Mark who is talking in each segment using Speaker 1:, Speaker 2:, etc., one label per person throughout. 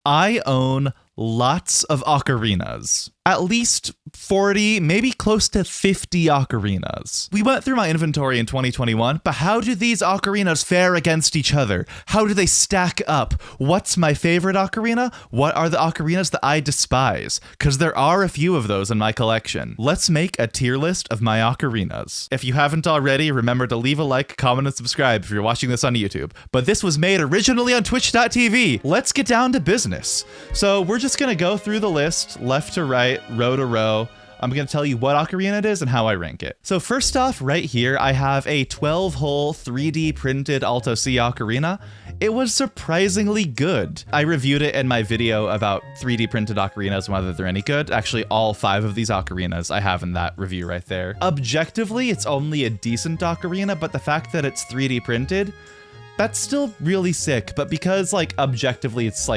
Speaker 1: I own lots of ocarinas. At least 40, maybe close to 50 ocarinas. We went through my inventory in 2021, but how do these ocarinas fare against each other? How do they stack up? What's my favorite ocarina? What are the ocarinas that I despise? Because there are a few of those in my collection. Let's make a tier list of my ocarinas. If you haven't already, remember to leave a like, comment, and subscribe if you're watching this on YouTube. But this was made originally on twitch.tv. Let's get down to business. So we're just gonna go through the list, left to right, row to row. I'm going to tell you what ocarina it is and how I rank it. So first off, right here, I have a 12-hole 3D printed Alto C ocarina. It was surprisingly good. I reviewed it in my video about 3D printed ocarinas and whether they're any good. Actually, all 5 of these ocarinas I have in that review right there. Objectively, it's only a decent ocarina, but the fact that it's 3D printed, that's still really sick. But because like objectively, it's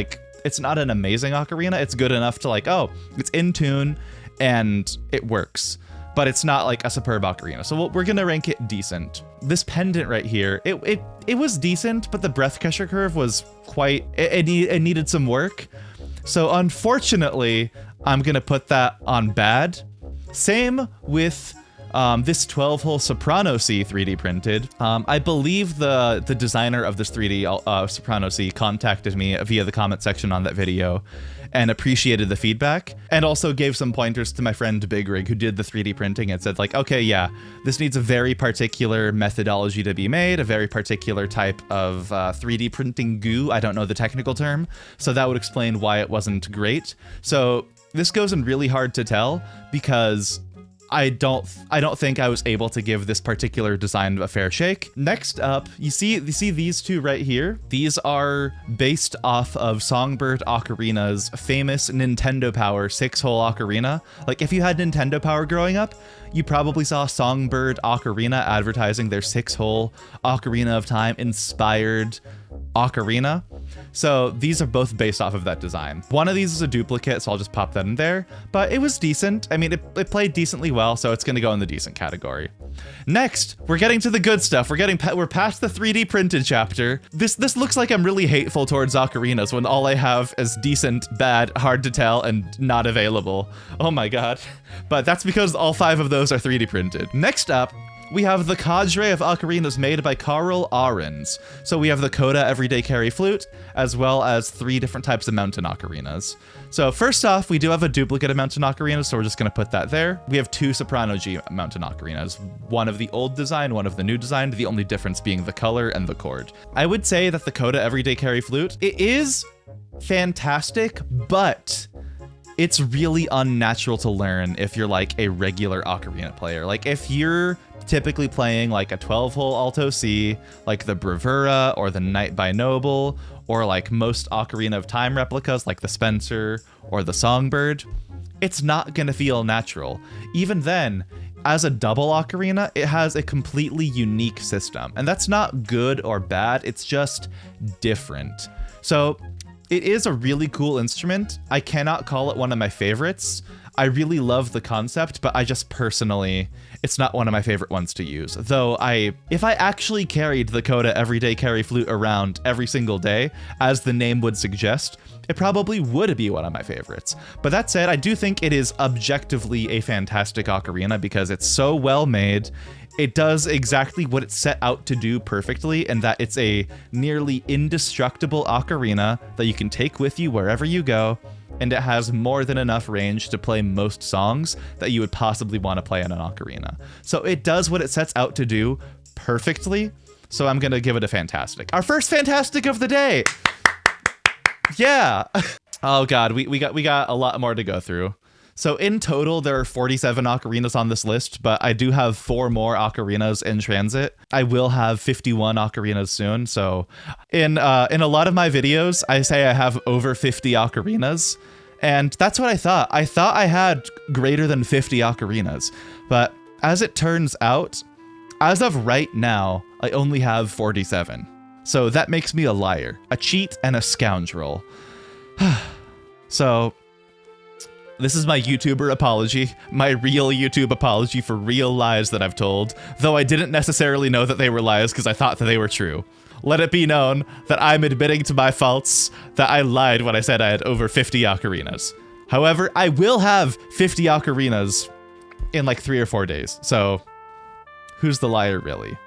Speaker 1: not an amazing ocarina, it's good enough to like, oh, it's in tune and it works, but it's not like a superb ocarina. So we're gonna rank it decent. This pendant right here, it was decent, but the breath pressure curve was quite, it needed some work. So unfortunately, I'm gonna put that on bad. Same with this 12-hole Soprano C 3D printed. I believe the designer of this 3D Soprano C contacted me via the comment section on that video and appreciated the feedback, and also gave some pointers to my friend Big Rig, who did the 3D printing, and said like, okay, yeah, this needs a very particular methodology to be made, a very particular type of 3D printing goo. I don't know the technical term, so that would explain why it wasn't great. So this goes in really hard to tell because I don't think I was able to give this particular design a fair shake. Next up, you see these two right here? These are based off of Songbird Ocarina's famous Nintendo Power 6-hole ocarina. Like if you had Nintendo Power growing up, you probably saw Songbird Ocarina advertising their 6-hole Ocarina of Time inspired ocarina. So these are both based off of that design. One of these is a duplicate, so I'll just pop that in there, but it was decent. I mean, it played decently well, so it's gonna go in the decent category. Next, we're getting to the good stuff. We're past the 3D printed chapter. This looks like I'm really hateful towards ocarinas when all I have is decent, bad, hard to tell, and not available. Oh my god. But that's because all 5 of those are 3D printed. Next up, we have the cadre of ocarinas made by Carl Ahrens. So we have the Coda Everyday Carry Flute, as well as 3 different types of mountain ocarinas. So first off, we do have a duplicate of mountain ocarinas, so we're just gonna put that there. We have 2 Soprano G mountain ocarinas, one of the old design, one of the new design, the only difference being the color and the chord. I would say that the Coda Everyday Carry Flute, it is fantastic, but it's really unnatural to learn if you're like a regular ocarina player. Like if you're typically playing like a 12-hole Alto C, like the Bravura or the Knight by Noble, or like most Ocarina of Time replicas like the Spencer or the Songbird, it's not gonna feel natural. Even then, as a double ocarina, it has a completely unique system. And that's not good or bad, it's just different. So it is a really cool instrument. I cannot call it one of my favorites. I really love the concept, but I just personally, it's not one of my favorite ones to use. Though if I actually carried the Coda Everyday Carry Flute around every single day, as the name would suggest, it probably would be one of my favorites. But that said, I do think it is objectively a fantastic ocarina because it's so well made. It does exactly what it set out to do perfectly, and that it's a nearly indestructible ocarina that you can take with you wherever you go, and it has more than enough range to play most songs that you would possibly want to play on an ocarina. So it does what it sets out to do perfectly, so I'm gonna give it a fantastic. Our first fantastic of the day! Yeah! Oh god, we got a lot more to go through. So in total, there are 47 ocarinas on this list, but I do have 4 more ocarinas in transit. I will have 51 ocarinas soon. So in a lot of my videos, I say I have over 50 ocarinas, and that's what I thought. I thought I had greater than 50 ocarinas, but as it turns out, as of right now, I only have 47. So that makes me a liar, a cheat, and a scoundrel. So this is my YouTuber apology, my real YouTube apology for real lies that I've told, though I didn't necessarily know that they were lies because I thought that they were true. let it be known that I'm admitting to my faults, that I lied when I said I had over 50 ocarinas. However, I will have 50 ocarinas in like 3 or 4 days, so who's the liar really?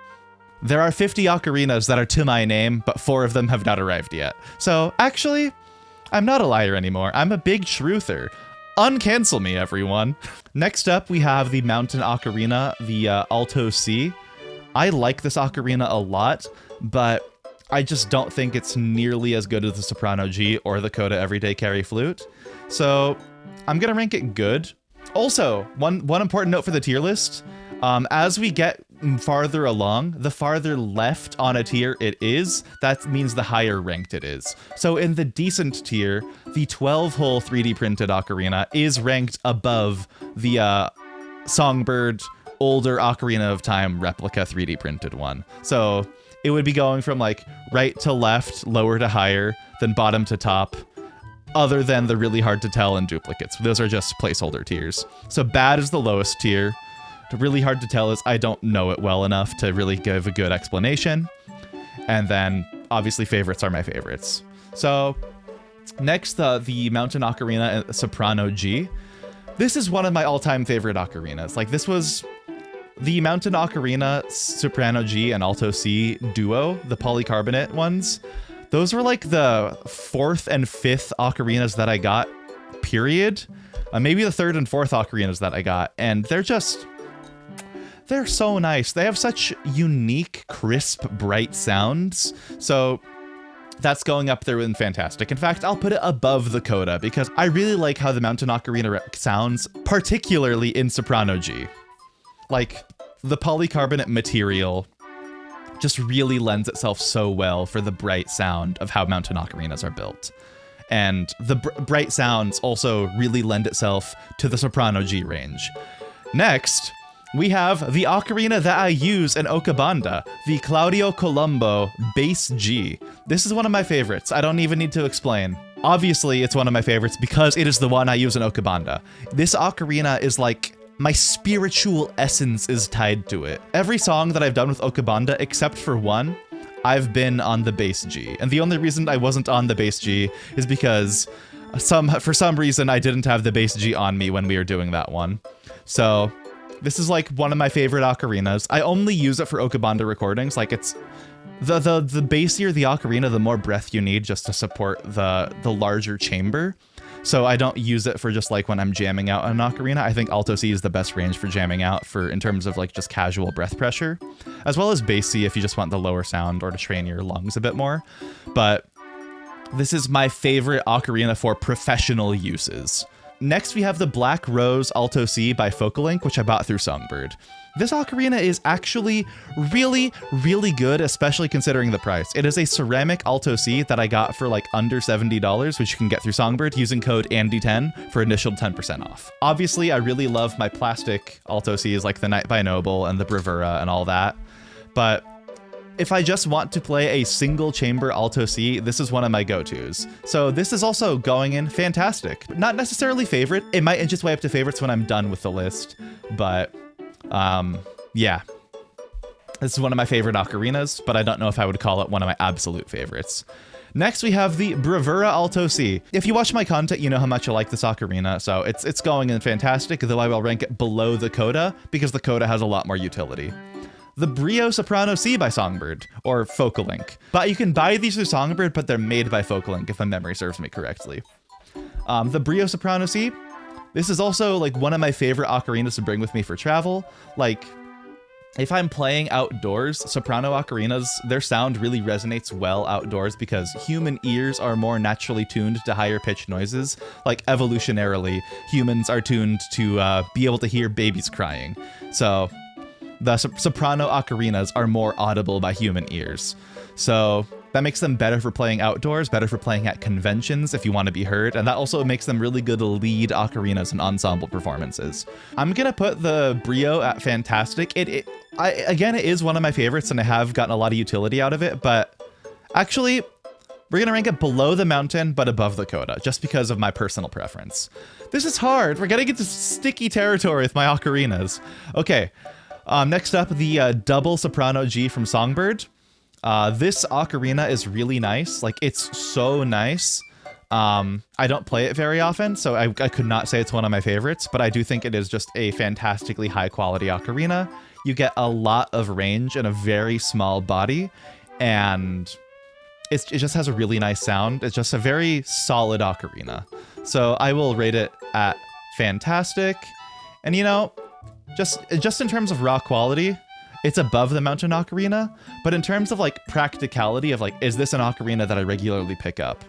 Speaker 1: There are 50 ocarinas that are to my name, but 4 of them have not arrived yet. So actually, I'm not a liar anymore. I'm a big truther. Uncancel me, everyone. Next up, we have the Mountain Ocarina, the Alto C. I like this ocarina a lot, but I just don't think it's nearly as good as the Soprano G or the Coda Everyday Carry Flute. So I'm gonna rank it good. Also, one important note for the tier list, as we get farther along, the farther left on a tier it is, that means the higher ranked it is. So in the decent tier, the 12-hole 3D printed ocarina is ranked above the Songbird older Ocarina of Time replica 3D printed one. So it would be going from like right to left, lower to higher, then bottom to top, other than the really hard to tell and duplicates. Those are just placeholder tiers. So bad is the lowest tier. Really hard to tell is I don't know it well enough to really give a good explanation. And then obviously favorites are my favorites. So next, the Mountain Ocarina Soprano G. This is one of my all-time favorite ocarinas. Like this was the Mountain Ocarina Soprano G and Alto C duo, the polycarbonate ones. Those were like the 4th and 5th ocarinas that I got, period. Maybe the 3rd and 4th ocarinas that I got. And they're so nice. They have such unique, crisp, bright sounds. So that's going up there with fantastic. In fact, I'll put it above the Coda because I really like how the Mountain Ocarina sounds, particularly in Soprano G. Like, the polycarbonate material just really lends itself so well for the bright sound of how Mountain Ocarinas are built. And the bright sounds also really lend itself to the Soprano G range. Next, we have the ocarina that I use in Okabanda, the Claudio Colombo Bass G. This is one of my favorites. I don't even need to explain. Obviously, it's one of my favorites because it is the one I use in Okabanda. This ocarina is like my spiritual essence is tied to it. Every song that I've done with Okabanda, except for one, I've been on the Bass G. And the only reason I wasn't on the Bass G is because for some reason I didn't have the Bass G on me when we were doing that one. So this is like one of my favorite ocarinas. I only use it for Okabanda recordings. Like it's the bassier the ocarina, the more breath you need just to support the larger chamber. So I don't use it for just like when I'm jamming out an ocarina. I think Alto C is the best range for jamming out in terms of like just casual breath pressure, as well as Bass C if you just want the lower sound or to train your lungs a bit more. But this is my favorite ocarina for professional uses. Next, we have the Black Rose Alto C by Focalink, which I bought through Songbird. This ocarina is actually really, really good, especially considering the price. It is a ceramic Alto C that I got for like under $70, which you can get through Songbird using code ANDY10 for initial 10% off. Obviously, I really love my plastic Alto Cs like the Night by Noble and the Bravura and all that, but if I just want to play a single chamber Alto C, this is one of my go-tos. So this is also going in fantastic. Not necessarily favorite. It might inch its way up to favorites when I'm done with the list, but yeah. This is one of my favorite ocarinas, but I don't know if I would call it one of my absolute favorites. Next, we have the Bravura Alto C. If you watch my content, you know how much I like this ocarina, so it's going in fantastic, though I will rank it below the Coda because the Coda has a lot more utility. The Brio Soprano C by Songbird, or Focalink. But you can buy these through Songbird, but they're made by Focalink, if my memory serves me correctly. The Brio Soprano C, this is also like one of my favorite ocarinas to bring with me for travel. Like, if I'm playing outdoors, soprano ocarinas, their sound really resonates well outdoors because human ears are more naturally tuned to higher pitched noises. Like evolutionarily, humans are tuned to be able to hear babies crying. So the soprano ocarinas are more audible by human ears. So that makes them better for playing outdoors, better for playing at conventions if you want to be heard, and that also makes them really good lead ocarinas in ensemble performances. I'm gonna put the Brio at fantastic. Again, it is one of my favorites and I have gotten a lot of utility out of it, but actually, we're gonna rank it below the Mountain, but above the Coda, just because of my personal preference. This is hard. We're getting into sticky territory with my ocarinas. Okay. Next up, the double Soprano G from Songbird. This ocarina is really nice. Like, it's so nice. I don't play it very often, so I could not say it's one of my favorites, but I do think it is just a fantastically high quality ocarina. You get a lot of range in a very small body, and it just has a really nice sound. It's just a very solid ocarina. So I will rate it at fantastic. And you know, just in terms of raw quality, it's above the Mountain Ocarina, but in terms of like practicality of like, is this an ocarina that I regularly pick up?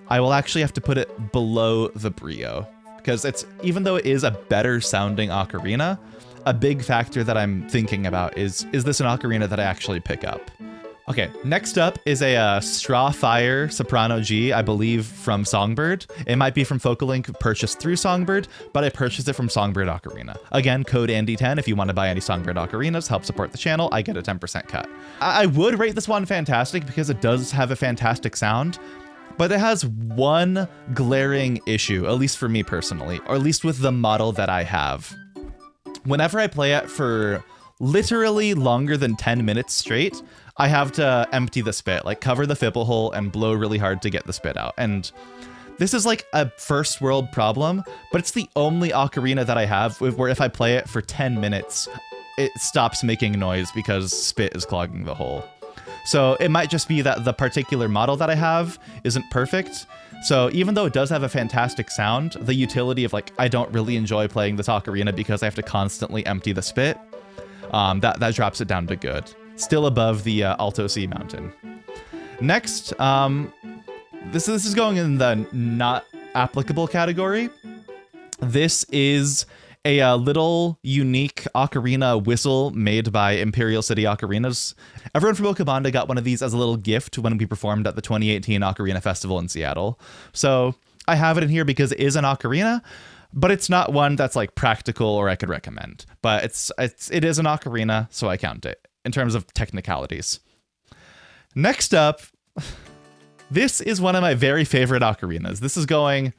Speaker 1: I will actually have to put it below the Brio, because even though it is a better sounding ocarina, a big factor that I'm thinking about is this an ocarina that I actually pick up? Okay, next up is a Straw Fire Soprano G, I believe from Songbird. It might be from Focalink purchased through Songbird, but I purchased it from Songbird Ocarina. Again, code Andy10 if you want to buy any Songbird Ocarinas, help support the channel, I get a 10% cut. I would rate this one fantastic because it does have a fantastic sound, but it has one glaring issue, at least for me personally, or at least with the model that I have. Whenever I play it for literally longer than 10 minutes straight, I have to empty the spit, like cover the fipple hole and blow really hard to get the spit out. And this is like a first world problem, but it's the only ocarina that I have where if I play it for 10 minutes, it stops making noise because spit is clogging the hole. So it might just be that the particular model that I have isn't perfect. So even though it does have a fantastic sound, the utility of like, I don't really enjoy playing this ocarina because I have to constantly empty the spit, that drops it down to good. Still above the Alto C Mountain. Next, this is going in the not applicable category. This is a little unique ocarina whistle made by Imperial City Ocarinas. Everyone from Okabanda got one of these as a little gift when we performed at the 2018 Ocarina Festival in Seattle. So I have it in here because it is an ocarina, but it's not one that's like practical or I could recommend. But it is an ocarina, so I count it in terms of technicalities. Next up, this is one of my very favorite ocarinas. This is going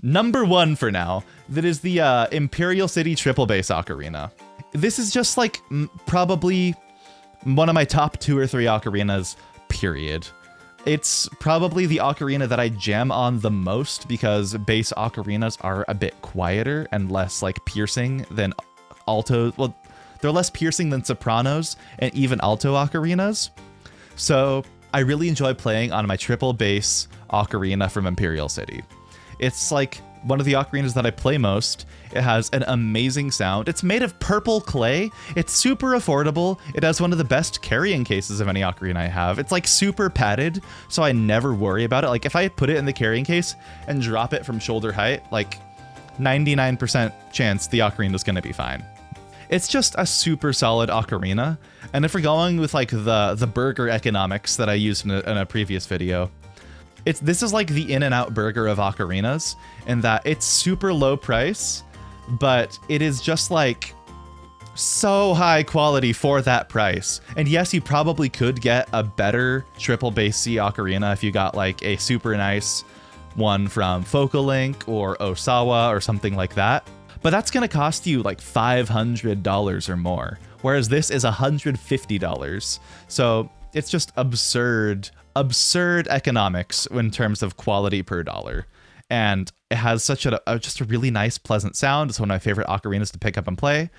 Speaker 1: number one for now. That is the Imperial City Triple Bass Ocarina. This is just like probably one of my top 2 or 3 ocarinas, period. It's probably the ocarina that I jam on the most because bass ocarinas are a bit quieter and less like piercing than alto. Well, they're less piercing than sopranos and even alto ocarinas. So I really enjoy playing on my triple bass ocarina from Imperial City. It's like one of the ocarinas that I play most. It has an amazing sound. It's made of purple clay. It's super affordable. It has one of the best carrying cases of any ocarina I have. It's like super padded, so I never worry about it. Like if I put it in the carrying case and drop it from shoulder height, like 99% chance the ocarina is going to be fine. It's just a super solid ocarina. And if we're going with like the burger economics that I used in a previous video, this is like the In-N-Out burger of ocarinas in that it's super low price, but it is just like so high quality for that price. And yes, you probably could get a better triple bass C ocarina if you got like a super nice one from Focalink or Osawa or something like that. But that's going to cost you like $500 or more, whereas this is $150. So it's just absurd economics in terms of quality per dollar. And it has such just a really nice, pleasant sound. It's one of my favorite ocarinas to pick up and play.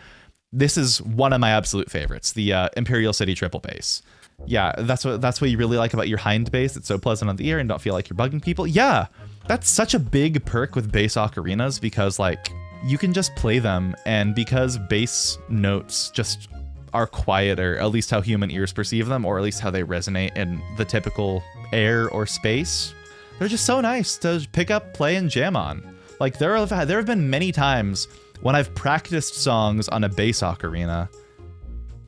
Speaker 1: This is one of my absolute favorites, the Imperial City Triple Bass. Yeah, that's what you really like about your hind bass. It's so pleasant on the ear and don't feel like you're bugging people. Yeah, that's such a big perk with bass ocarinas because like you can just play them, and because bass notes just are quieter, at least how human ears perceive them, or at least how they resonate in the typical air or space, they're just so nice to pick up, play, and jam on. Like there have been many times when I've practiced songs on a bass ocarina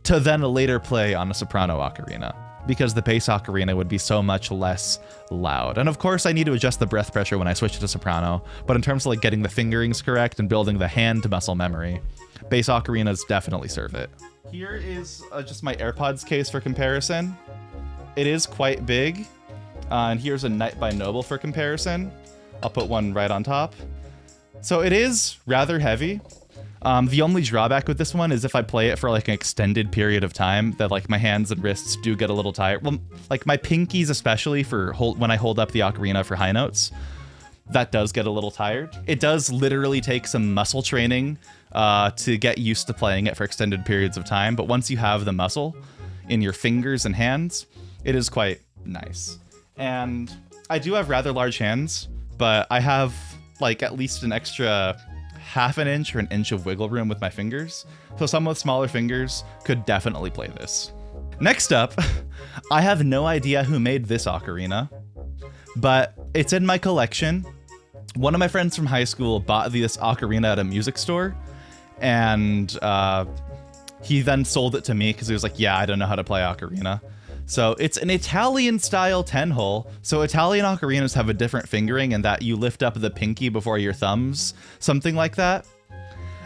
Speaker 1: to then later play on a soprano ocarina, because the bass ocarina would be so much less loud. And of course I need to adjust the breath pressure when I switch to soprano, but in terms of like getting the fingerings correct and building the hand muscle memory, bass ocarinas definitely serve it. Here is just my AirPods case for comparison. It is quite big, and here's a Night by Noble for comparison. I'll put one right on top. So it is rather heavy. The only drawback with this one is if I play it for like an extended period of time, that like my hands and wrists do get a little tired. Well, like my pinkies, especially for when I hold up the ocarina for high notes, that does get a little tired. It does literally take some muscle training to get used to playing it for extended periods of time. But once you have the muscle in your fingers and hands, it is quite nice. And I do have rather large hands, but I have like at least an extra half an inch or an inch of wiggle room with my fingers. So someone with smaller fingers could definitely play this. Next up, I have no idea who made this ocarina, but it's in my collection. One of my friends from high school bought this ocarina at a music store, and he then sold it to me because he was like, yeah, I don't know how to play ocarina. So it's an Italian style 10-hole. So Italian ocarinas have a different fingering in that you lift up the pinky before your thumbs, something like that.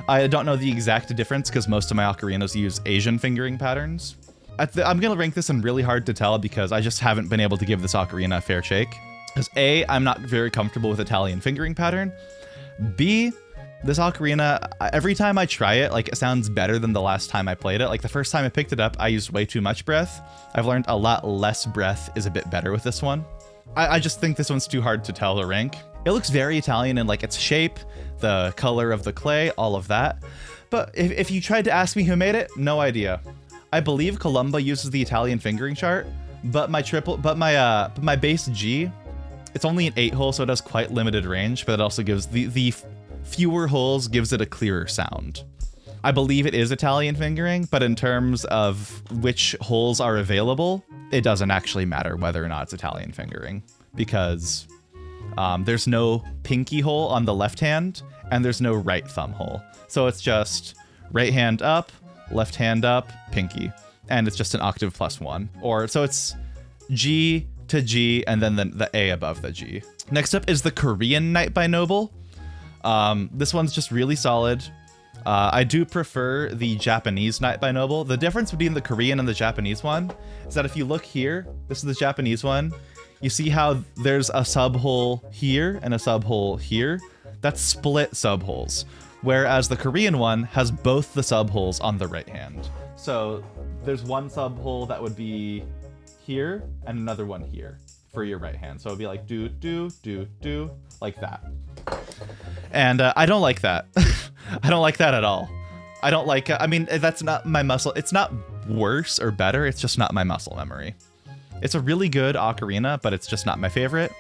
Speaker 1: I don't know the exact difference because most of my ocarinas use Asian fingering patterns. I'm going to rank this one really hard to tell because I just haven't been able to give this ocarina a fair shake. Because A, I'm not very comfortable with Italian fingering pattern. B, this ocarina, every time I try it, like it sounds better than the last time I played it. Like the first time I picked it up, I used way too much breath. I've learned a lot less breath is a bit better with this one. I just think this one's too hard to tell or rank. It looks very Italian in like its shape, the color of the clay, all of that. But if you tried to ask me who made it, no idea. I believe Columba uses the Italian fingering chart, but my base G, it's only an 8-hole, so it has quite limited range, but it also gives the fewer holes gives it a clearer sound. I believe it is Italian fingering, but in terms of which holes are available, it doesn't actually matter whether or not it's Italian fingering because there's no pinky hole on the left hand and there's no right thumb hole. So it's just right hand up, left hand up, pinky, and it's just an octave plus 1. Or so it's G to G and then the A above the G. Next up is the Korean Knight by Noble. This one's just really solid. I do prefer the Japanese Knight by Noble. The difference between the Korean and the Japanese one is that if you look here, this is the Japanese one, you see how there's a sub-hole here and a sub-hole here? That's split sub-holes. Whereas the Korean one has both the sub-holes on the right hand. So there's one sub-hole that would be here and another one here for your right hand. So it'd be like do, do, do, do, like that. And I don't like that. I don't like that at all. I don't like, I mean, that's not my muscle. It's not worse or better. It's just not my muscle memory. It's a really good ocarina, but it's just not my favorite.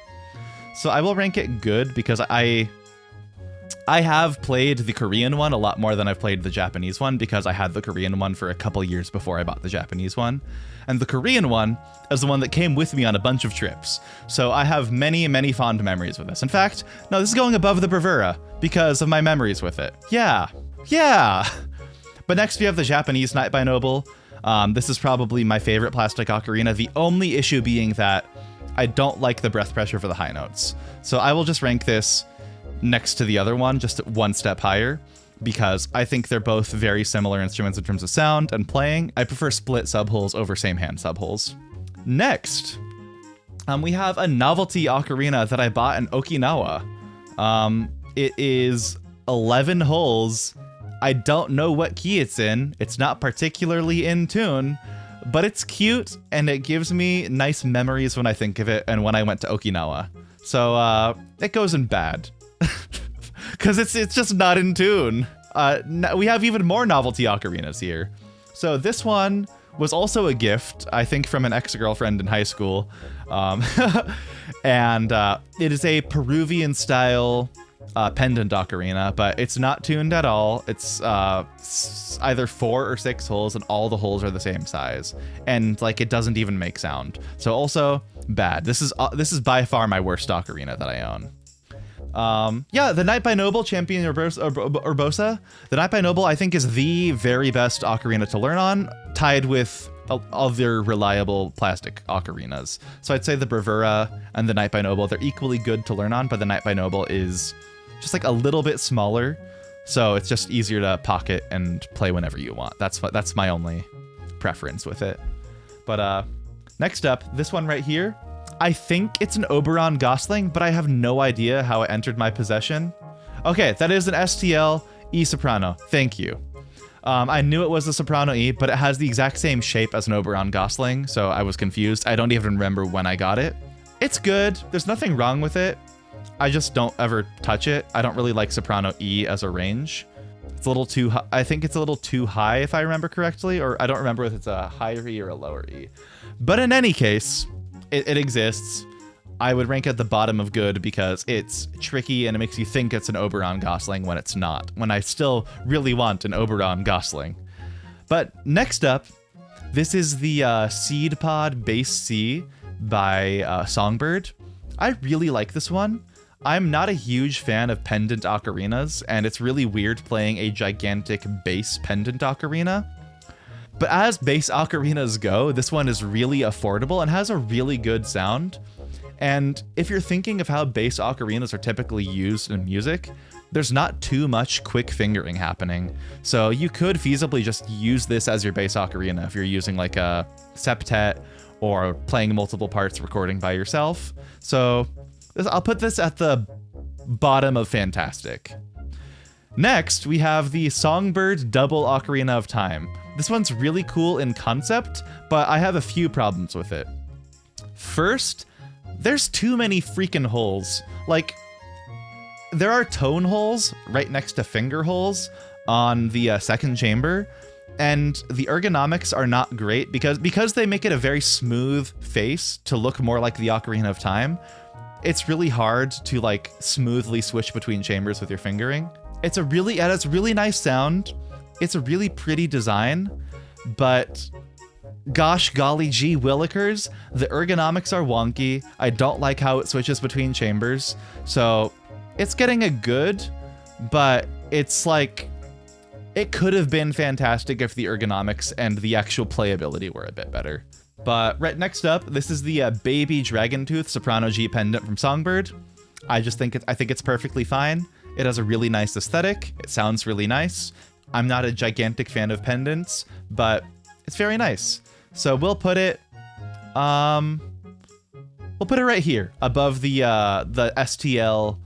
Speaker 1: So I will rank it good because I have played the Korean one a lot more than I've played the Japanese one because I had the Korean one for a couple years before I bought the Japanese one. And the Korean one is the one that came with me on a bunch of trips. So I have many, many fond memories with this. In fact, no, this is going above the Bravura because of my memories with it. Yeah. But next we have the Japanese Knight by Noble. This is probably my favorite plastic ocarina. The only issue being that I don't like the breath pressure for the high notes. So I will just rank this next to the other one, just one step higher, because I think they're both very similar instruments in terms of sound and playing. I prefer split subholes over same hand subholes. Next, we have a novelty ocarina that I bought in Okinawa. It is 11 holes. I don't know what key it's in. It's not particularly in tune, but it's cute and it gives me nice memories when I think of it and when I went to Okinawa. So it goes in bad. Because it's just not in tune. We have even more novelty ocarinas here. So this one was also a gift, I think, from an ex-girlfriend in high school. And it is a Peruvian-style pendant ocarina, but it's not tuned at all. It's either 4 or 6 holes, and all the holes are the same size. And like it doesn't even make sound. So also bad. This is by far my worst ocarina that I own. Yeah, the Knight by Noble, Champion Urbosa. The Knight by Noble, I think, is the very best ocarina to learn on, tied with other reliable plastic ocarinas. So I'd say the Bravura and the Knight by Noble, they're equally good to learn on, but the Knight by Noble is just like a little bit smaller, so it's just easier to pocket and play whenever you want. That's my only preference with it. But next up, this one right here. I think it's an Oberon Gosling, but I have no idea how it entered my possession. Okay, that is an STL E soprano. Thank you. I knew it was the soprano E, but it has the exact same shape as an Oberon Gosling, so I was confused. I don't even remember when I got it. It's good. There's nothing wrong with it. I just don't ever touch it. I don't really like soprano E as a range. It's a little too high. I think it's a little too high if I remember correctly, or I don't remember if it's a higher E or a lower E. But in any case, it exists. I would rank at the bottom of good because it's tricky and it makes you think it's an Oberon Gosling when it's not, when I still really want an Oberon Gosling. But next up, this is the Seed Pod Bass C by Songbird. I really like this one. I'm not a huge fan of pendant ocarinas, and it's really weird playing a gigantic bass pendant ocarina. But as bass ocarinas go, this one is really affordable and has a really good sound. And if you're thinking of how bass ocarinas are typically used in music, there's not too much quick fingering happening. So you could feasibly just use this as your bass ocarina if you're using like a septet or playing multiple parts recording by yourself. So I'll put this at the bottom of fantastic. Next, we have the Songbird Double Ocarina of Time. This one's really cool in concept, but I have a few problems with it. First, there's too many freaking holes. Like, there are tone holes right next to finger holes on the second chamber, and the ergonomics are not great because they make it a very smooth face to look more like the Ocarina of Time. It's really hard to like smoothly switch between chambers with your fingering. It has really nice sound. It's a really pretty design, but gosh golly gee willikers, the ergonomics are wonky. I don't like how it switches between chambers. So it's getting a good, but it's like, it could have been fantastic if the ergonomics and the actual playability were a bit better. But right next up, this is the Baby Dragontooth Soprano G pendant from Songbird. I think it's perfectly fine. It has a really nice aesthetic. It sounds really nice. I'm not a gigantic fan of pendants, but it's very nice. So we'll put it right here above the STL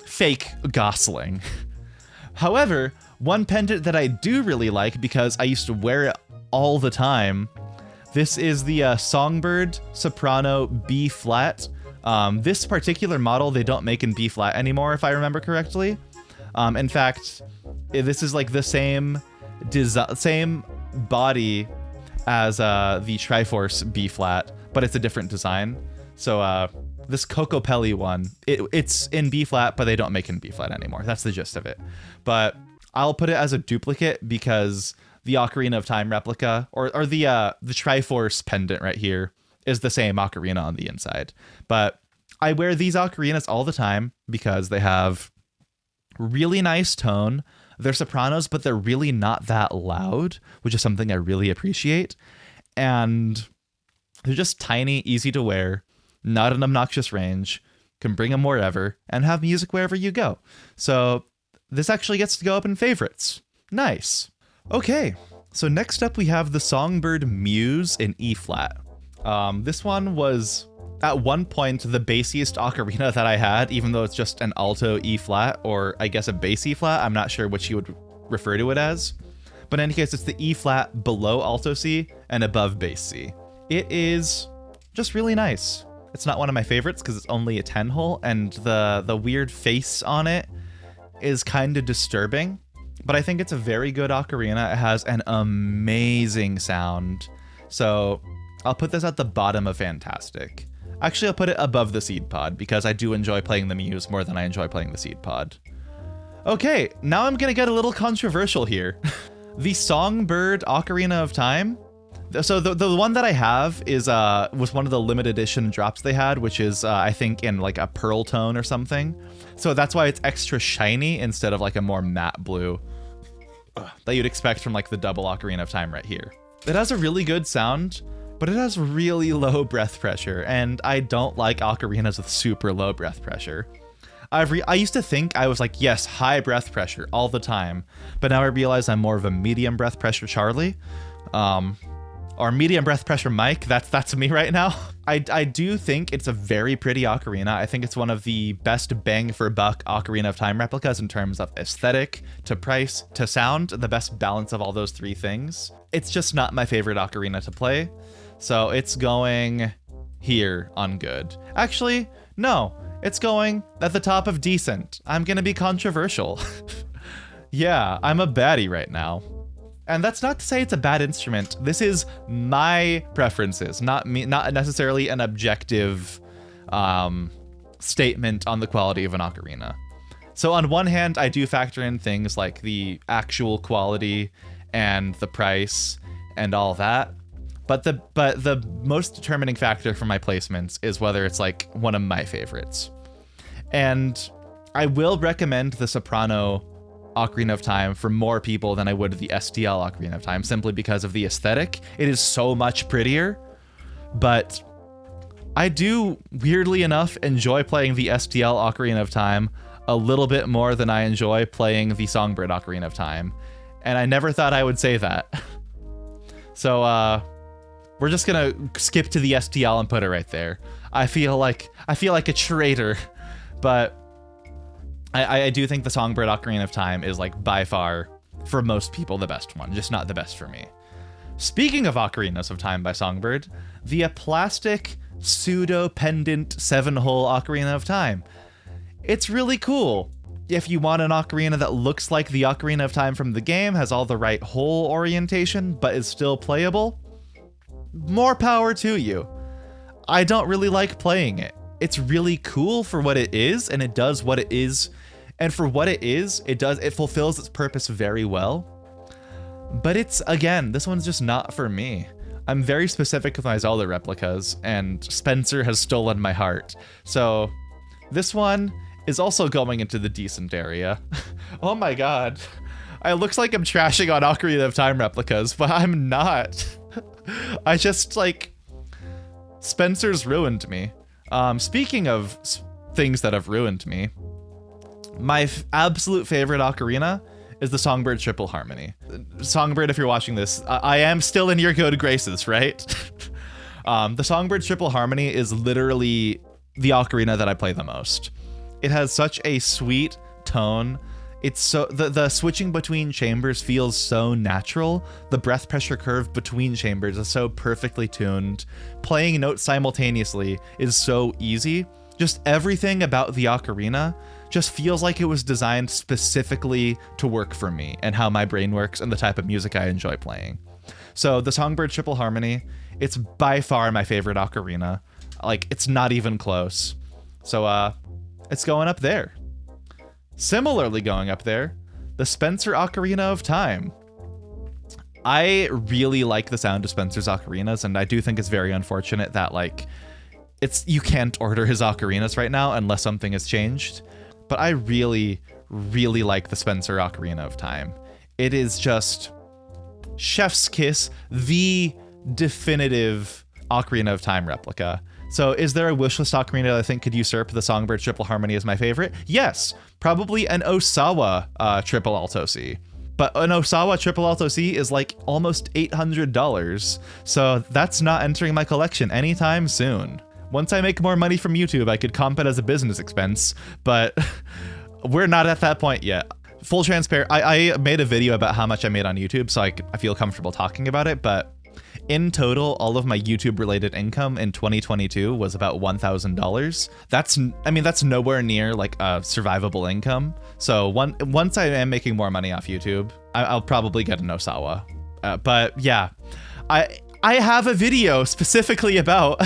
Speaker 1: fake Gosling. However, one pendant that I do really like because I used to wear it all the time. This is the Songbird Soprano B flat. This particular model they don't make in B flat anymore, if I remember correctly. In fact, this is like the same body as the Triforce B flat, but it's a different design. So this Cocopelli one, it's in B flat, but they don't make it in B flat anymore. That's the gist of it. But I'll put it as a duplicate because the Ocarina of Time replica, or the Triforce pendant right here, is the same ocarina on the inside. But I wear these ocarinas all the time because they have really nice tone. They're sopranos, but they're really not that loud, which is something I really appreciate. And they're just tiny, easy to wear, not an obnoxious range, can bring them wherever, and have music wherever you go. So this actually gets to go up in favorites. Nice. Okay, so next up we have the Songbird Muse in E flat. This one was at one point the bassiest ocarina that I had, even though it's just an alto E flat, or I guess a bass E flat. I'm not sure which you would refer to it as. But in any case, it's the E flat below alto C and above bass C. It is just really nice. It's not one of my favorites because it's only a 10 hole, and the weird face on it is kind of disturbing. But I think it's a very good ocarina. It has an amazing sound. So I'll put this at the bottom of fantastic. Actually, I'll put it above the Seed Pod because I do enjoy playing the Muse more than I enjoy playing the Seed Pod. Okay, now I'm gonna get a little controversial here. The Songbird Ocarina of Time. So the one that I have is was one of the limited edition drops they had, which is I think in like a pearl tone or something. So that's why it's extra shiny instead of like a more matte blue that you'd expect from like the double Ocarina of Time right here. It has a really good sound, but it has really low breath pressure, and I don't like ocarinas with super low breath pressure. I used to think I was like, yes, high breath pressure all the time, but now I realize I'm more of a medium breath pressure Charlie, or medium breath pressure Mike. That's me right now. I do think it's a very pretty ocarina. I think it's one of the best bang for buck Ocarina of Time replicas in terms of aesthetic, to price, to sound, the best balance of all those three things. It's just not my favorite ocarina to play. So it's going here on good. Actually, no, it's going at the top of decent. I'm gonna be controversial. Yeah, I'm a baddie right now. And that's not to say it's a bad instrument. This is my preferences, not necessarily an objective statement on the quality of an ocarina. So on one hand, I do factor in things like the actual quality and the price and all that. But the most determining factor for my placements is whether it's like one of my favorites. And I will recommend the Soprano Ocarina of Time for more people than I would the STL Ocarina of Time, simply because of the aesthetic. It is so much prettier, but I do, weirdly enough, enjoy playing the STL Ocarina of Time a little bit more than I enjoy playing the Songbird Ocarina of Time, and I never thought I would say that. So we're just gonna skip to the STL and put it right there. I feel like a traitor, but I do think the Songbird Ocarina of Time is, like, by far, for most people, the best one, just not the best for me. Speaking of Ocarinas of Time by Songbird, the plastic pseudo-pendant 7-hole Ocarina of Time. It's really cool. If you want an ocarina that looks like the Ocarina of Time from the game, has all the right hole orientation, but is still playable, more power to you. I don't really like playing it. It's really cool for what it is, and it does what it is. And for what it is, it fulfills its purpose very well. But it's, again, this one's just not for me. I'm very specific with my Zelda replicas, and Spencer has stolen my heart. So this one is also going into the decent area. Oh my god. It looks like I'm trashing on Ocarina of Time replicas, but I'm not. I just, like, Spencer's ruined me. Speaking of things that have ruined me, my absolute favorite ocarina is the Songbird Triple Harmony. Songbird, if you're watching this, I am still in your good graces, right? The Songbird Triple Harmony is literally the ocarina that I play the most. It has such a sweet tone. It's so the switching between chambers feels so natural. The breath pressure curve between chambers is so perfectly tuned. Playing notes simultaneously is so easy. Just everything about the ocarina just feels like it was designed specifically to work for me and how my brain works and the type of music I enjoy playing. So the Songbird Triple Harmony, it's by far my favorite ocarina. Like, it's not even close. So it's going up there. Similarly going up there, the Spencer Ocarina of Time. I really like the sound of Spencer's ocarinas, and I do think it's very unfortunate that, like, you can't order his ocarinas right now unless something has changed. But I really, really like the Spencer Ocarina of Time. It is just chef's kiss, the definitive Ocarina of Time replica. So is there a wishlist ocarina that I think could usurp the Songbird Triple Harmony as my favorite? Yes, probably an Osawa Triple Alto C. But an Osawa Triple Alto C is like almost $800, so that's not entering my collection anytime soon. Once I make more money from YouTube, I could comp it as a business expense, but we're not at that point yet. Full transparent, I made a video about how much I made on YouTube, so I feel comfortable talking about it, but in total, all of my YouTube-related income in 2022 was about $1,000. That's nowhere near like a survivable income. So once I am making more money off YouTube, I'll probably get an Osawa. But yeah, I have a video specifically about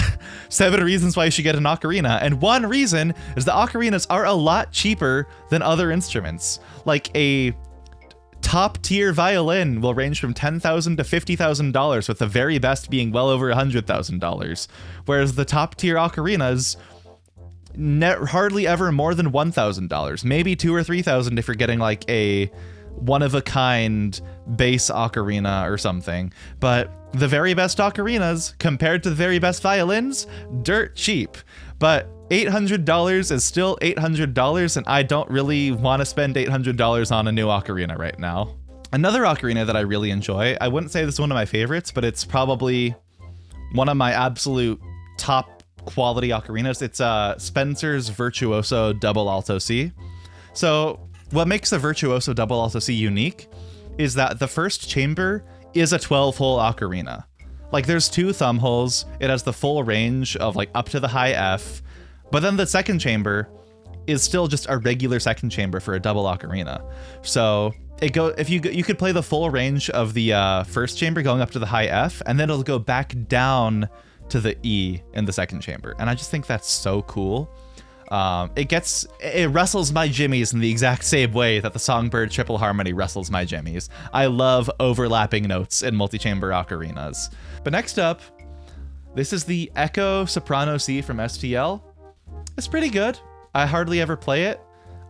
Speaker 1: 7 reasons why you should get an ocarina, and one reason is the ocarinas are a lot cheaper than other instruments. Like a top-tier violin will range from $10,000 to $50,000, with the very best being well over $100,000, whereas the top-tier ocarinas hardly ever more than $1,000, maybe $2,000 or $3,000 if you're getting like a one-of-a-kind bass ocarina or something. But the very best ocarinas, compared to the very best violins, dirt cheap. But $800 is still $800, and I don't really want to spend $800 on a new ocarina right now. Another ocarina that I really enjoy, I wouldn't say this is one of my favorites, but it's probably one of my absolute top quality ocarinas. It's Spencer's Virtuoso Double Alto C. So what makes the Virtuoso Double Alto C unique is that the first chamber is a 12-hole ocarina. Like, there's 2 thumb holes. It has the full range of like up to the high F, but then the second chamber is still just a regular second chamber for a double ocarina. So you could play the full range of the first chamber going up to the high F, and then it'll go back down to the E in the second chamber. And I just think that's so cool. It wrestles my jimmies in the exact same way that the Songbird triple harmony wrestles my jimmies. I love overlapping notes in multi-chamber ocarinas. But next up, this is the Echo Soprano C from STL. It's pretty good. I hardly ever play it.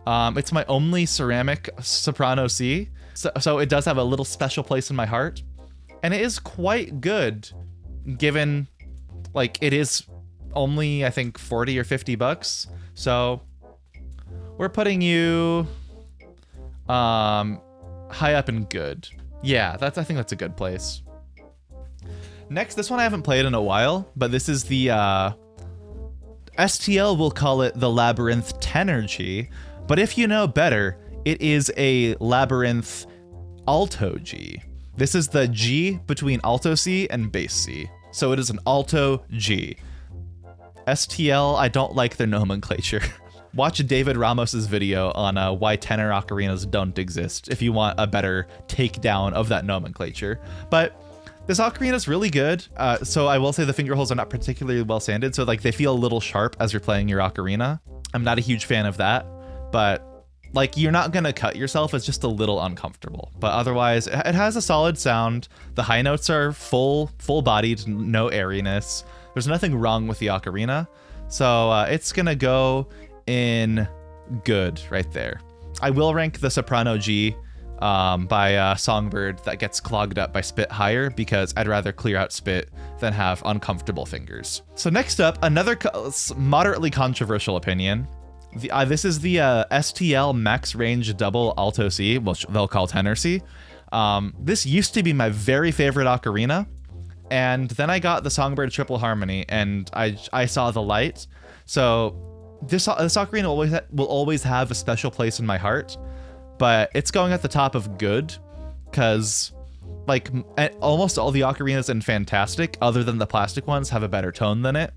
Speaker 1: It's my only ceramic soprano C, so it does have a little special place in my heart. And it is quite good, given, like, it is only, I think, 40 or 50 bucks. So we're putting you high up and good. Yeah, I think that's a good place. Next, this one I haven't played in a while, but this is the STL will call it the Labyrinth Tenergy, but if you know better, it is a Labyrinth Alto G. This is the G between Alto C and Bass C, so it is an Alto G. STL, I don't like their nomenclature. Watch David Ramos's video on why tenor ocarinas don't exist if you want a better takedown of that nomenclature. But this ocarina is really good. So I will say the finger holes are not particularly well sanded, so like they feel a little sharp as you're playing your ocarina. I'm not a huge fan of that, but like you're not gonna cut yourself. It's just a little uncomfortable. But otherwise, it has a solid sound. The high notes are full-bodied, no airiness. There's nothing wrong with the ocarina, so it's gonna go in good right there. I will rank the Soprano G by Songbird that gets clogged up by spit higher, because I'd rather clear out spit than have uncomfortable fingers. So next up, another moderately controversial opinion. This is the STL Max Range Double Alto C, which they'll call Tenor C. This used to be my very favorite ocarina, and then I got the Songbird Triple Harmony, and I saw the light. So this ocarina will always have a special place in my heart, but it's going at the top of good, because like almost all the ocarinas in Fantastic, other than the plastic ones, have a better tone than it.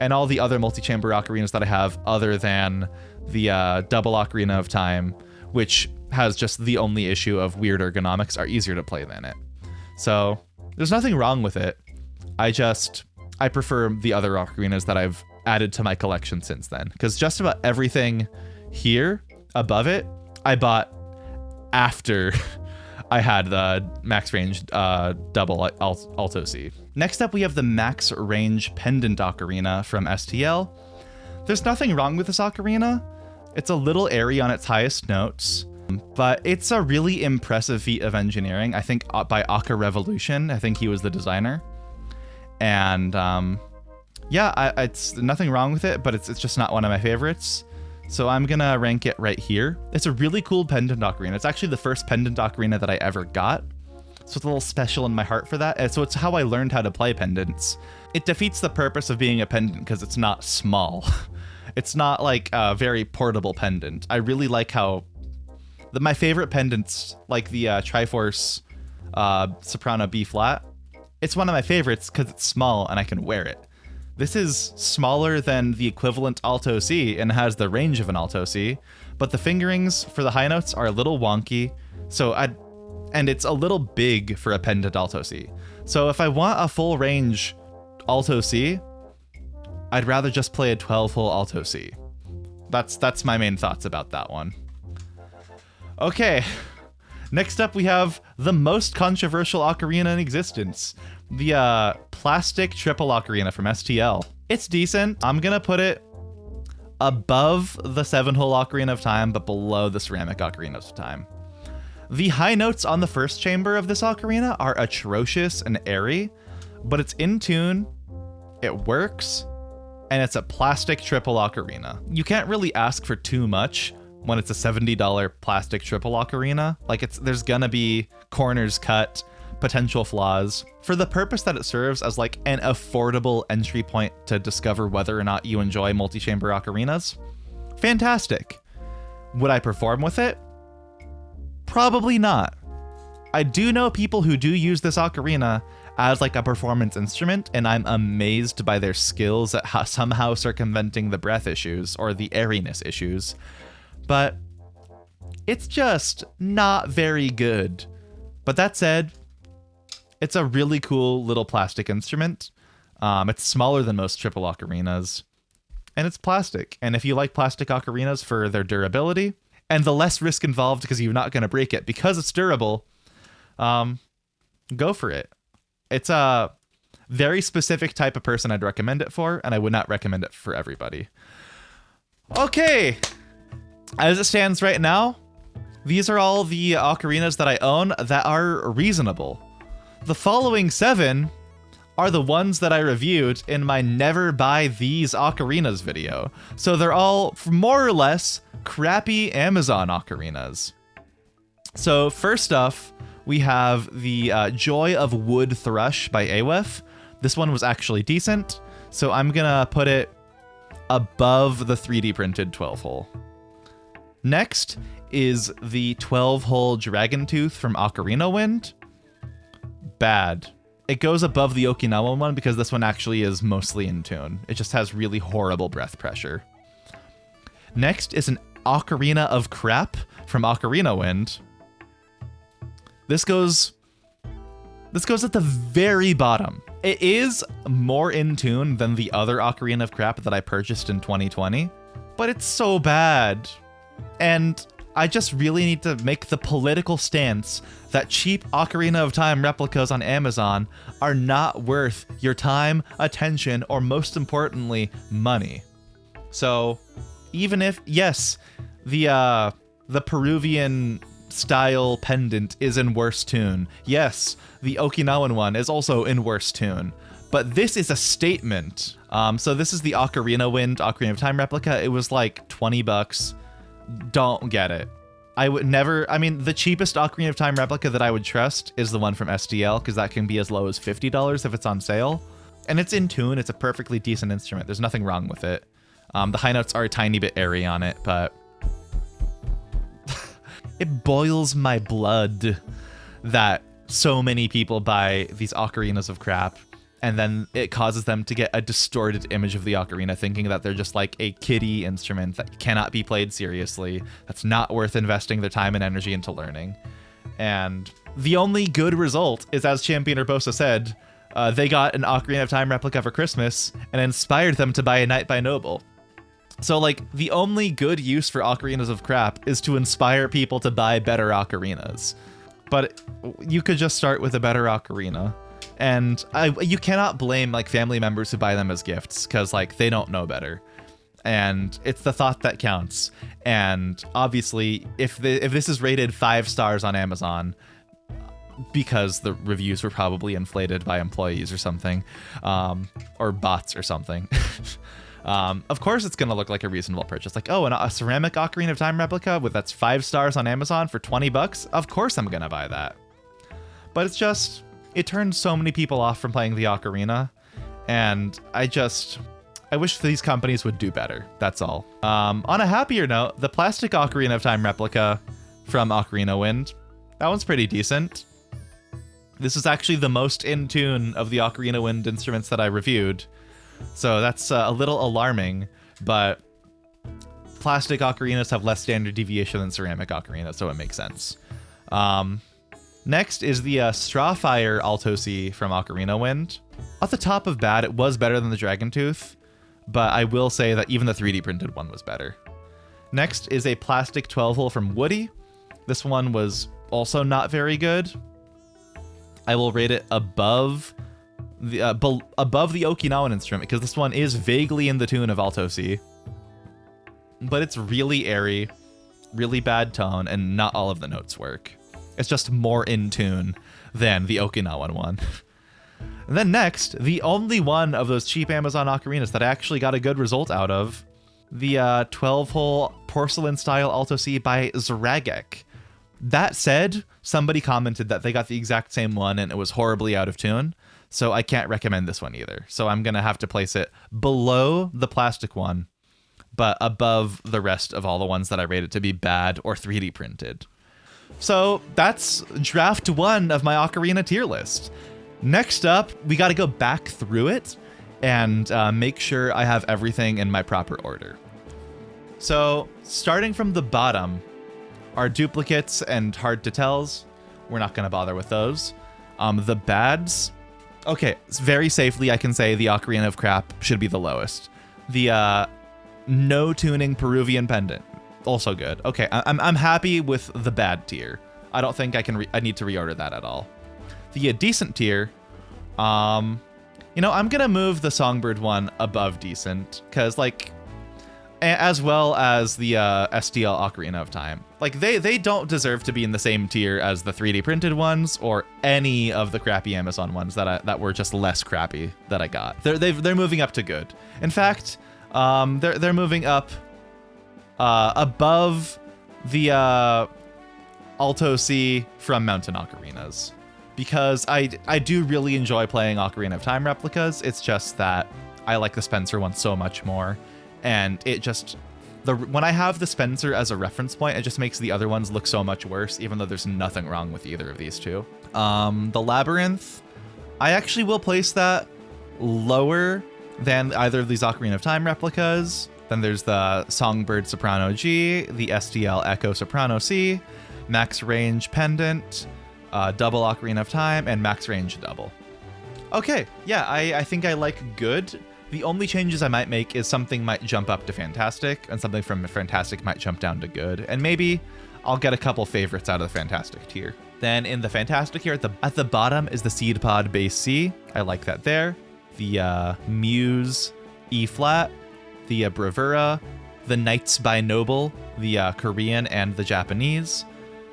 Speaker 1: And all the other multi-chamber ocarinas that I have, other than the double Ocarina of Time, which has just the only issue of weird ergonomics, are easier to play than it. So there's nothing wrong with it. I prefer the other ocarinas that I've added to my collection since then, because just about everything here above it, I bought after I had the Max Range double Alto C. Next up, we have the Max Range Pendant Ocarina from STL. There's nothing wrong with this ocarina. It's a little airy on its highest notes, but it's a really impressive feat of engineering, I think, by Oca Revolution. I think he was the designer. And yeah, it's nothing wrong with it, but it's just not one of my favorites. So I'm gonna rank it right here. It's a really cool pendant ocarina. It's actually the first pendant ocarina that I ever got, so it's a little special in my heart for that. And so it's how I learned how to play pendants. It defeats the purpose of being a pendant because it's not small. It's not like a very portable pendant. I really like how my favorite pendants, like the Triforce Soprano B flat, it's one of my favorites because it's small and I can wear it. This is smaller than the equivalent Alto C and has the range of an Alto C, but the fingerings for the high notes are a little wonky, and it's a little big for a pendant Alto C. So if I want a full range Alto C, I'd rather just play a 12-hole Alto C. That's my main thoughts about that one. Okay, next up we have the most controversial ocarina in existence. The plastic triple ocarina from STL. It's decent. I'm gonna put it above the 7-hole Ocarina of Time, but below the ceramic Ocarina of Time. The high notes on the first chamber of this ocarina are atrocious and airy, but it's in tune, it works, and it's a plastic triple ocarina. You can't really ask for too much when it's a $70 plastic triple ocarina. Like, there's gonna be corners cut, potential flaws. For the purpose that it serves as like an affordable entry point to discover whether or not you enjoy multi-chamber ocarinas, fantastic. Would I perform with it? Probably not. I do know people who do use this ocarina as like a performance instrument, and I'm amazed by their skills at somehow circumventing the breath issues or the airiness issues, but it's just not very good. But that said, it's a really cool little plastic instrument. It's smaller than most triple ocarinas, and it's plastic. And if you like plastic ocarinas for their durability and the less risk involved because you're not going to break it because it's durable, go for it. It's a very specific type of person I'd recommend it for, and I would not recommend it for everybody. Okay, as it stands right now, these are all the ocarinas that I own that are reasonable. The following 7 are the ones that I reviewed in my Never Buy These Ocarinas video. So they're all more or less crappy Amazon ocarinas. So first off, we have the Joy of Wood Thrush by AWEF. This one was actually decent, so I'm gonna put it above the 3D printed 12-hole. Next is the 12-hole Dragon Tooth from Ocarina Wind. Bad. It goes above the Okinawa one because this one actually is mostly in tune. It just has really horrible breath pressure. Next is an Ocarina of Crap from Ocarina Wind. This goes at the very bottom. It is more in tune than the other Ocarina of Crap that I purchased in 2020, but it's so bad. And I just really need to make the political stance that cheap Ocarina of Time replicas on Amazon are not worth your time, attention, or most importantly, money. So even if, yes, the Peruvian style pendant is in worse tune. Yes, the Okinawan one is also in worse tune. But this is a statement. So this is the Ocarina Wind Ocarina of Time replica. It was like 20 bucks. Don't get it. I would never, I mean, the cheapest Ocarina of Time replica that I would trust is the one from SDL, because that can be as low as $50 if it's on sale. And it's in tune. It's a perfectly decent instrument. There's nothing wrong with it. The high notes are a tiny bit airy on it, but it boils my blood that so many people buy these ocarinas of crap, and then it causes them to get a distorted image of the ocarina, thinking that they're just like a kiddie instrument that cannot be played seriously, that's not worth investing their time and energy into learning. And the only good result is, as Champion Urbosa said, they got an Ocarina of Time replica for Christmas and inspired them to buy a Knight by Noble. So, like, the only good use for ocarinas of crap is to inspire people to buy better ocarinas. But you could just start with a better ocarina. And you cannot blame, like, family members who buy them as gifts, because, like, they don't know better. And it's the thought that counts. And obviously, if this is rated 5 stars on Amazon, because the reviews were probably inflated by employees or something, or bots or something, of course it's going to look like a reasonable purchase. Like, oh, a ceramic Ocarina of Time replica that's 5 stars on Amazon for 20 bucks? Of course I'm going to buy that. But it's just, it turned so many people off from playing the ocarina, and I wish these companies would do better. That's all. On a happier note, the plastic Ocarina of Time replica from Ocarina Wind, that one's pretty decent. This is actually the most in tune of the Ocarina Wind instruments that I reviewed. So that's a little alarming, but plastic ocarinas have less standard deviation than ceramic ocarinas, so it makes sense. Next is the Strawfire Alto C from Ocarina Wind. Off the top of bad, it was better than the Dragon Tooth, but I will say that even the 3D printed one was better. Next is a plastic 12-hole from Woody. This one was also not very good. I will rate it above the Okinawan instrument, because this one is vaguely in the tune of Alto C, but it's really airy, really bad tone, and not all of the notes work. It's just more in tune than the Okinawan one. And then next, the only one of those cheap Amazon ocarinas that I actually got a good result out of, the 12-hole porcelain style Alto C by Zragek. That said, somebody commented that they got the exact same one and it was horribly out of tune. So I can't recommend this one either. So I'm going to have to place it below the plastic one, but above the rest of all the ones that I rated to be bad or 3D printed. So that's draft 1 of my Ocarina tier list. Next up, we got to go back through it and make sure I have everything in my proper order. So starting from the bottom are duplicates and hard to tells. We're not going to bother with those. The bads. Okay, very safely I can say the Ocarina of Crap should be the lowest. The no tuning Peruvian pendant, also good. Okay, I'm happy with the bad tier. I don't think I need to reorder that at all. The decent tier, you know, I'm gonna move the Songbird one above decent, because like, as well as the STL Ocarina of Time. Like they don't deserve to be in the same tier as the 3D printed ones or any of the crappy Amazon ones that were just less crappy that I got. They're moving up to good. In fact, they're moving up above the Alto C from Mountain Ocarinas, because I do really enjoy playing Ocarina of Time replicas. It's just that I like the Spencer one so much more. And it just, when I have the Spencer as a reference point, it just makes the other ones look so much worse, even though there's nothing wrong with either of these two. The Labyrinth, I actually will place that lower than either of these Ocarina of Time replicas. Then there's the Songbird Soprano G, the STL Echo Soprano C, Max Range Pendant, Double Ocarina of Time, and Max Range Double. Okay, yeah, I think I like good. The only changes I might make is something might jump up to Fantastic, and something from Fantastic might jump down to good. And maybe I'll get a couple favorites out of the Fantastic tier. Then in the Fantastic here, at the bottom is the Seed Pod Bass C. I like that there. The Muse E flat, the Bravura, the Knights by Noble, the Korean and the Japanese,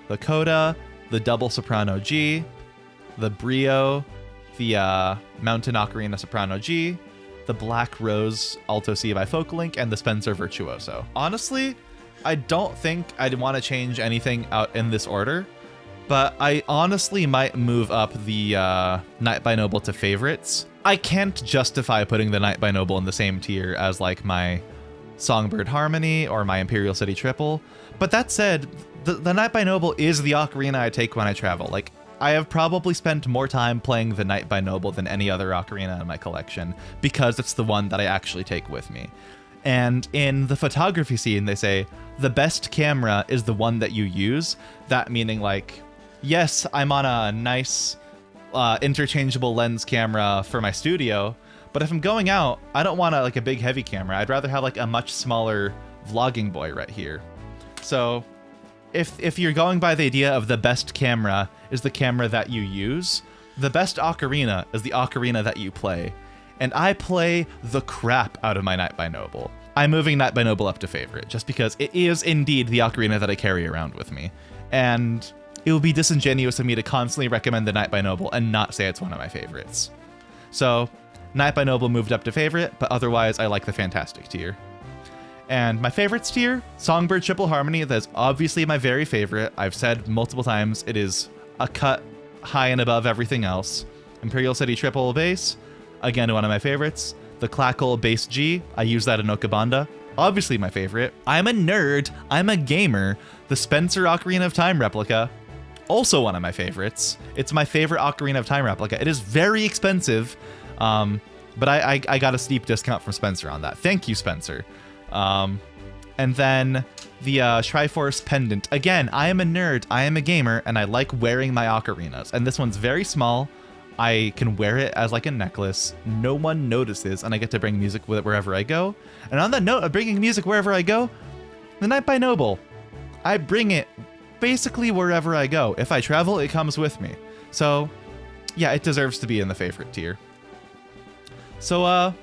Speaker 1: the Coda, the Double Soprano G, the Brio, the Mountain Ocarina Soprano G, the Black Rose Alto C by Folklink, and the Spencer Virtuoso. Honestly, I don't think I'd want to change anything out in this order, but I honestly might move up the Knight by Noble to favorites. I can't justify putting the Knight by Noble in the same tier as like my Songbird Harmony or my Imperial City Triple, but that said, the Knight by Noble is the Ocarina I take when I travel. Like, I have probably spent more time playing the Knight by Noble than any other Ocarina in my collection, because it's the one that I actually take with me. And in the photography scene, they say, the best camera is the one that you use. That meaning like, yes, I'm on a nice interchangeable lens camera for my studio, but if I'm going out, I don't want like a big heavy camera. I'd rather have like a much smaller vlogging boy right here. So if you're going by the idea of the best camera is the camera that you use, the best ocarina is the ocarina that you play. And I play the crap out of my Knight by Noble. I'm moving Knight by Noble up to favorite, just because it is indeed the ocarina that I carry around with me. And it would be disingenuous of me to constantly recommend the Knight by Noble and not say it's one of my favorites. So, Knight by Noble moved up to favorite, but otherwise I like the Fantastic tier. And my favorites tier, Songbird Triple Harmony, that's obviously my very favorite. I've said multiple times, it is a cut high and above everything else. Imperial City Triple Bass, again, one of my favorites. The Clackle Bass G, I use that in Okabanda, obviously my favorite. I'm a nerd, I'm a gamer. The Spencer Ocarina of Time replica, also one of my favorites. It's my favorite Ocarina of Time replica. It is very expensive, but I got a steep discount from Spencer on that. Thank you, Spencer. And then the Triforce Pendant. Again, I am a nerd, I am a gamer, and I like wearing my ocarinas. And this one's very small. I can wear it as like a necklace. No one notices, and I get to bring music with it wherever I go. And on the note of bringing music wherever I go, the Knight by Noble. I bring it basically wherever I go. If I travel, it comes with me. So, yeah, it deserves to be in the favorite tier. So,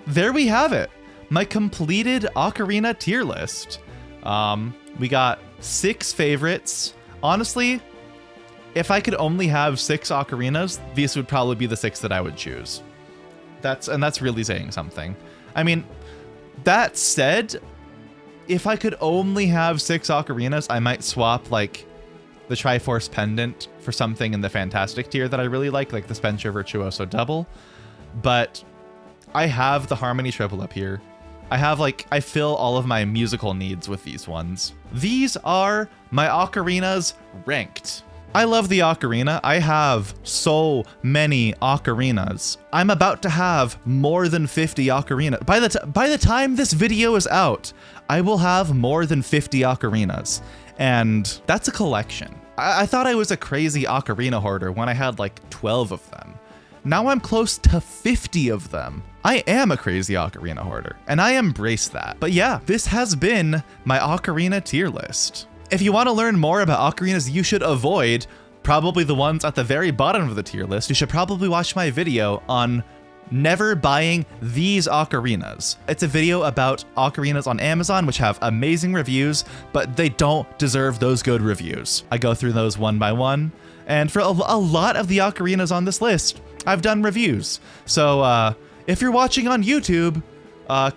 Speaker 1: there we have it. My completed Ocarina tier list. We got 6 favorites. Honestly, if I could only have 6 ocarinas, these would probably be the 6 that I would choose. That's really saying something. I mean, that said, if I could only have 6 ocarinas, I might swap like the Triforce pendant for something in the Fantastic tier that I really like the Spencer Virtuoso double. But I have the Harmony triple up here. I fill all of my musical needs with these ones. These are my ocarinas ranked. I love the ocarina. I have so many ocarinas. I'm about to have more than 50 ocarinas. By the time this video is out, I will have more than 50 ocarinas. And that's a collection. I thought I was a crazy ocarina hoarder when I had like 12 of them. Now I'm close to 50 of them. I am a crazy ocarina hoarder, and I embrace that. But yeah, this has been my ocarina tier list. If you want to learn more about ocarinas you should avoid, probably the ones at the very bottom of the tier list, you should probably watch my video on never buying these ocarinas. It's a video about ocarinas on Amazon, which have amazing reviews, but they don't deserve those good reviews. I go through those one by one, and for a lot of the ocarinas on this list, I've done reviews. So if you're watching on YouTube,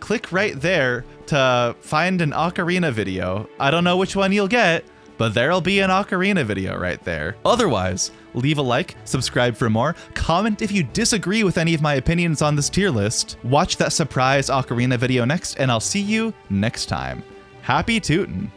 Speaker 1: click right there to find an ocarina video. I don't know which one you'll get, but there'll be an ocarina video right there. Otherwise, leave a like, subscribe for more, comment if you disagree with any of my opinions on this tier list, watch that surprise ocarina video next, and I'll see you next time. Happy tootin'!